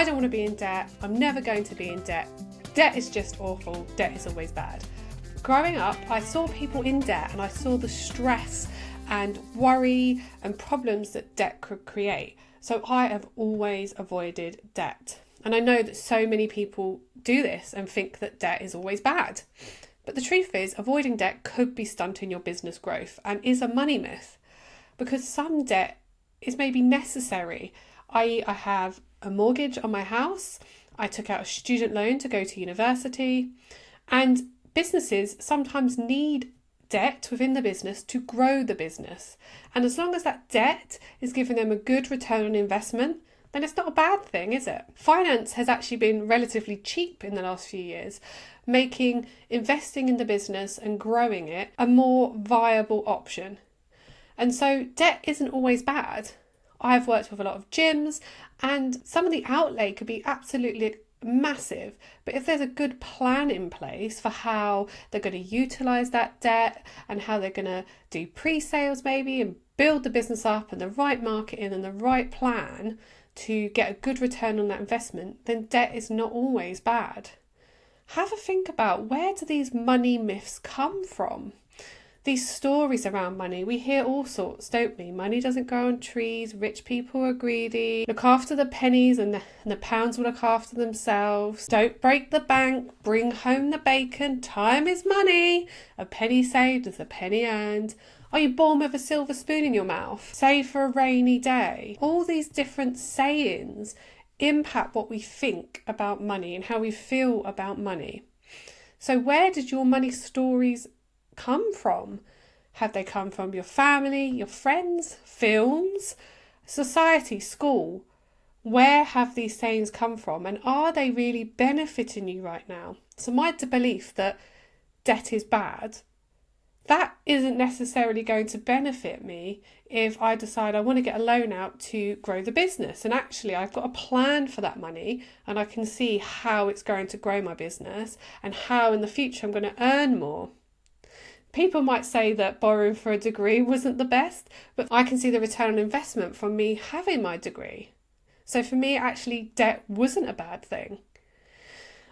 I don't want to be in debt. I'm never going to be in debt. Debt is just awful. Debt is always bad. Growing up, I saw people in debt and I saw the stress and worry and problems that debt could create. So I have always avoided debt. And I know that so many people do this and think that debt is always bad. But the truth is, avoiding debt could be stunting your business growth and is a money myth, because some debt is maybe necessary. I have a mortgage on my house, I took out a student loan to go to university, and businesses sometimes need debt within the business to grow the business. And as long as that debt is giving them a good return on investment, then it's not a bad thing, is it? Finance has actually been relatively cheap in the last few years, making investing in the business and growing it a more viable option. And so debt isn't always bad. I've worked with a lot of gyms and some of the outlay could be absolutely massive, but if there's a good plan in place for how they're going to utilize that debt and how they're going to do pre-sales maybe and build the business up and the right marketing and the right plan to get a good return on that investment, then debt is not always bad. Have a think about, where do these money myths come from? These stories around money, we hear all sorts, don't we? Money doesn't grow on trees, rich people are greedy, look after the pennies and the pounds will look after themselves, don't break the bank, bring home the bacon, time is money, a penny saved is a penny earned. Are you born with a silver spoon in your mouth? Save for a rainy day. All these different sayings impact what we think about money and how we feel about money. So where did your money stories come from? Have they come from your family, your friends, films, society, school? Where have these sayings come from, and are they really benefiting you right now? So my belief that debt is bad, that isn't necessarily going to benefit me if I decide I want to get a loan out to grow the business. And actually I've got a plan for that money and I can see how it's going to grow my business and how in the future I'm going to earn more. People might say that borrowing for a degree wasn't the best, but I can see the return on investment from me having my degree. So for me, actually, debt wasn't a bad thing.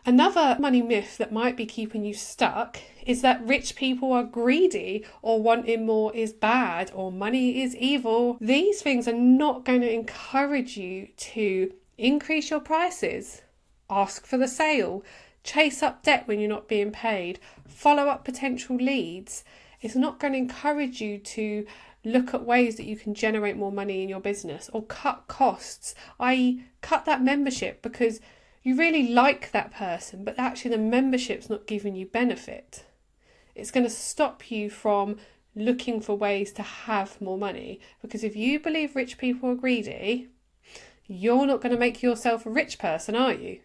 Another money myth that might be keeping you stuck is that rich people are greedy or wanting more is bad or money is evil. These things are not going to encourage you to increase your prices, ask for the sale, chase up debt when you're not being paid, follow up potential leads. It's not going to encourage you to look at ways that you can generate more money in your business or cut costs, i.e. cut that membership because you really like that person, but actually the membership's not giving you benefit. It's going to stop you from looking for ways to have more money, because if you believe rich people are greedy, you're not going to make yourself a rich person, are you?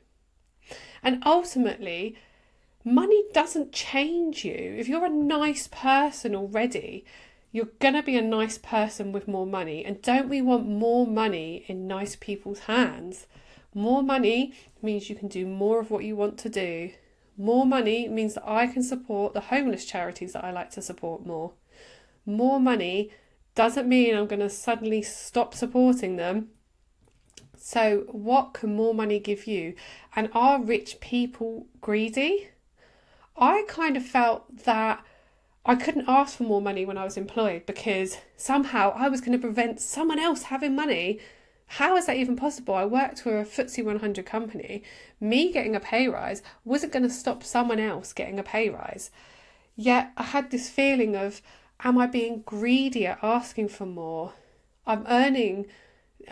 And ultimately, money doesn't change you. If you're a nice person already, you're going to be a nice person with more money. And don't we want more money in nice people's hands? More money means you can do more of what you want to do. More money means that I can support the homeless charities that I like to support more. More money doesn't mean I'm going to suddenly stop supporting them. So what can more money give you? And are rich people greedy? I kind of felt that I couldn't ask for more money when I was employed because somehow I was going to prevent someone else having money. How is that even possible? I worked for a FTSE 100 company. Me getting a pay rise wasn't going to stop someone else getting a pay rise. Yet I had this feeling of, am I being greedy at asking for more? I'm earning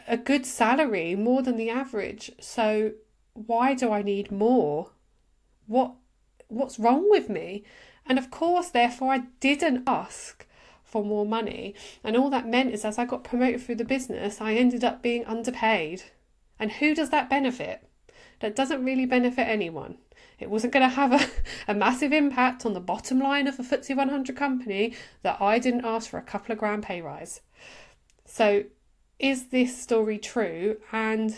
a good salary, more than the average. So why do I need more? What's wrong with me? And of course, therefore, I didn't ask for more money. And all that meant is as I got promoted through the business, I ended up being underpaid. And who does that benefit? That doesn't really benefit anyone. It wasn't going to have a massive impact on the bottom line of a FTSE 100 company that I didn't ask for a couple of grand pay rise. So is this story true? And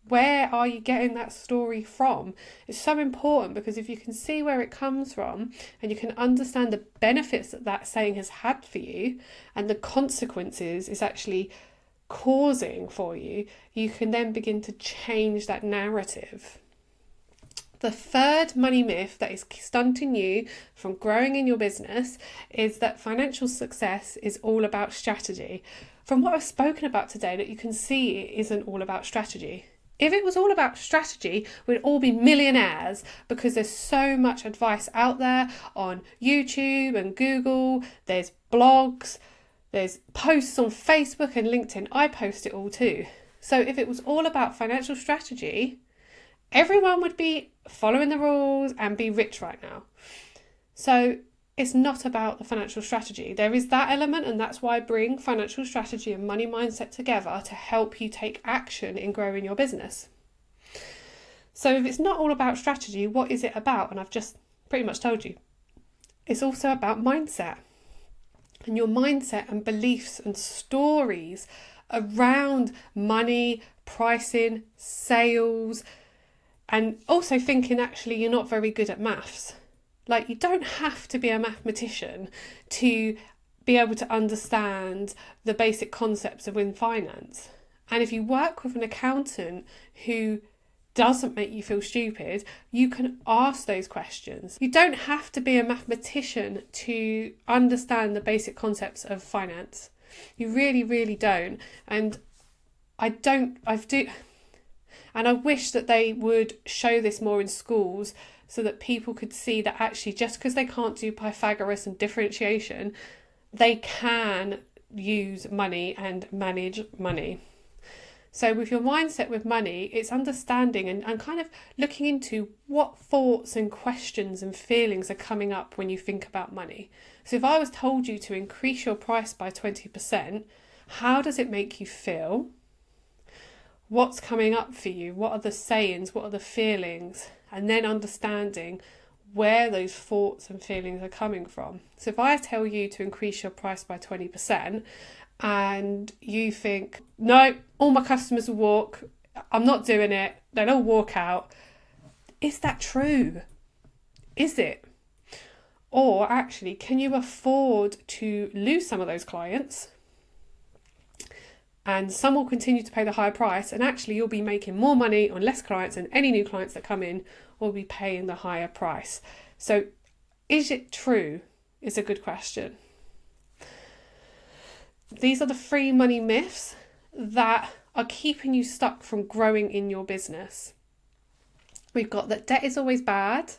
where are you getting that story from? It's so important, because if you can see where it comes from and you can understand the benefits that that saying has had for you and the consequences is actually causing for you, you can then begin to change that narrative. The third money myth that is stunting you from growing in your business is that financial success is all about strategy. From what I've spoken about today, that you can see it isn't all about strategy. If it was all about strategy, we'd all be millionaires, because there's so much advice out there on YouTube and Google. There's blogs, there's posts on Facebook and LinkedIn. I post it all too. So if it was all about financial strategy, everyone would be following the rules and be rich right now. So it's not about the financial strategy. There is that element, and that's why I bring financial strategy and money mindset together to help you take action in growing your business. So if it's not all about strategy, what is it about? And I've just pretty much told you. It's also about mindset, and your mindset and beliefs and stories around money, pricing, sales, and also thinking actually you're not very good at maths. Like, you don't have to be a mathematician to be able to understand the basic concepts of in finance. And if you work with an accountant who doesn't make you feel stupid, you can ask those questions. You don't have to be a mathematician to understand the basic concepts of finance. You really, really don't. And I wish that they would show this more in schools, so that people could see that actually just because they can't do Pythagoras and differentiation, they can use money and manage money. So with your mindset with money, it's understanding and kind of looking into what thoughts and questions and feelings are coming up when you think about money. So if I was told you to increase your price by 20%, how does it make you feel? What's coming up for you? What are the sayings? What are the feelings? And then understanding where those thoughts and feelings are coming from. So if I tell you to increase your price by 20% and you think, no, all my customers will walk, I'm not doing it, they'll all walk out. Is that true? Is it? Or actually, can you afford to lose some of those clients? And some will continue to pay the higher price, and actually you'll be making more money on less clients, and any new clients that come in will be paying the higher price. So is it true? Is a good question. These are the 3 money myths that are keeping you stuck from growing in your business. We've got that debt is always bad,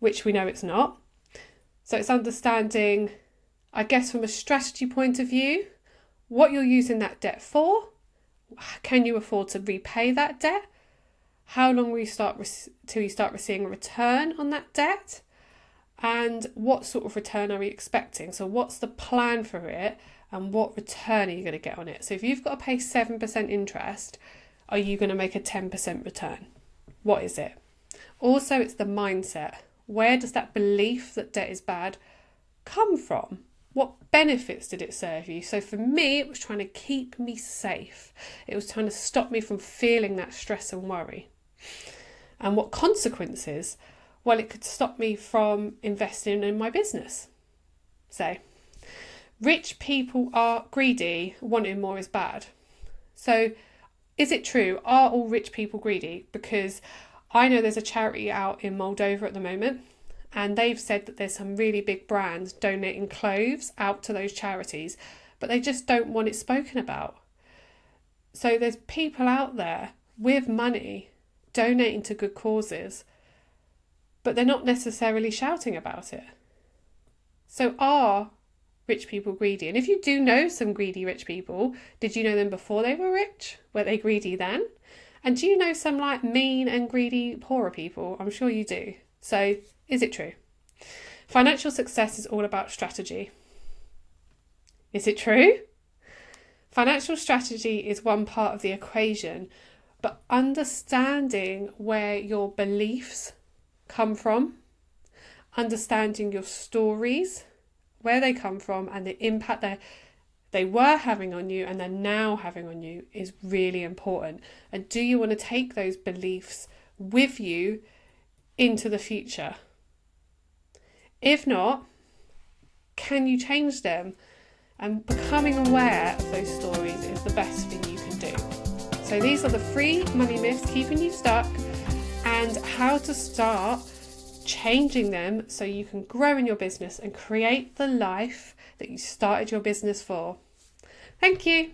which we know it's not. So it's understanding, I guess, from a strategy point of view, what you're using that debt for. Can you afford to repay that debt? How long will you till you start receiving a return on that debt? And what sort of return are you expecting? So what's the plan for it, and what return are you going to get on it? So if you've got to pay 7% interest, are you going to make a 10% return? What is it? Also, it's the mindset. Where does that belief that debt is bad come from? What benefits did it serve you? So for me, it was trying to keep me safe. It was trying to stop me from feeling that stress and worry. And what consequences? Well, it could stop me from investing in my business. So, rich people are greedy, wanting more is bad. So, is it true? Are all rich people greedy? Because I know there's a charity out in Moldova at the moment, and they've said that there's some really big brands donating clothes out to those charities, but they just don't want it spoken about. So there's people out there with money donating to good causes, but they're not necessarily shouting about it. So are rich people greedy? And if you do know some greedy rich people, did you know them before they were rich? Were they greedy then? And do you know some like mean and greedy poorer people? I'm sure you do. So is it true? Financial success is all about strategy. Is it true? Financial strategy is one part of the equation, but understanding where your beliefs come from, understanding your stories, where they come from, and the impact they were having on you and they're now having on you is really important. And do you want to take those beliefs with you into the future? If not, can you change them? and becoming aware of those stories is the best thing you can do. So these are the 3 money myths keeping you stuck and how to start changing them so you can grow in your business and create the life that you started your business for. Thank you.